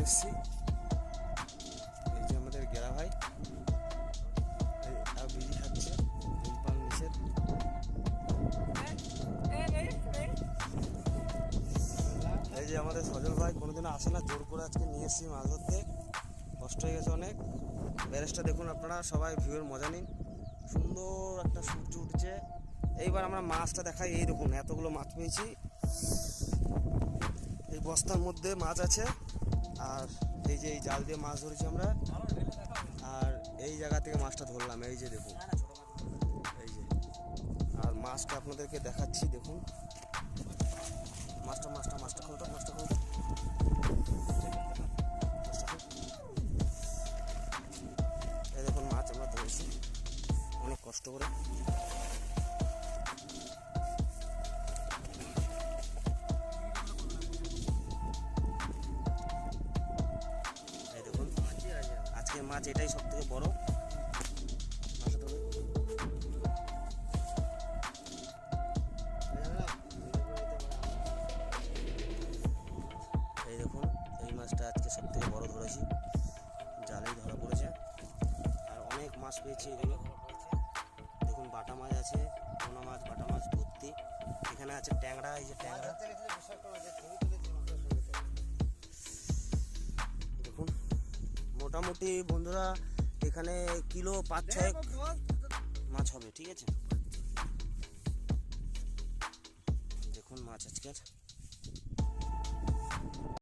এসেছি। এই যে আমাদের গেরা ভাই বিড়ি খাচ্ছে, ধূমপান নিষেধ। এই যে আমাদের সজল ভাই কোনোদিনও আসে না, জোর করে আজকে নিয়ে এসেছি মাছ ধরতে। কষ্ট হয়ে গেছে অনেক। ব্যারেজটা দেখুন আপনারা, সবাই ভিউয়ের মজা নিন। সুন্দর একটা সূর্য উঠছে। এইবার আমরা মাছটা দেখাই। এই দেখুন এতগুলো মাছ পেয়েছি, এই বস্তার মধ্যে মাছ আছে। আর এই যে এই জাল দিয়ে মাছ ধরেছি আমরা, আর এই জায়গা থেকে মাছটা ধরলাম। এই যে দেখুন, এই যে, আর মাছটা আপনাদেরকে দেখাচ্ছি। দেখুন মাছটা মাছটা মাছটা খাও তো, মাছটা খাও তো, মাছটা খাও। এই দেখুন মাছ আমরা ধরেছি অনেক কষ্ট করে। এই দেখুন আজকের মাছ এটাই সব থেকে বড় মাছ। ধরে এই দেখুন এই মাছটা আজকে সব থেকে বড় ধরেছি, জালেই ধরা পড়েছে। আর অনেক মাছ পেয়েছি এগুলো। দেখুন বাটা মাছ আছে, পোনা মাছ, বাটা মাছ ভর্তি। এখানে আছে ট্যাংরা, এই যে ট্যাংরা দেখুন। মোটামুটি বন্ধুরা এখানে কিলো 5-6 মাছ হবে, ঠিক আছে। দেখুন মাছ আজকের।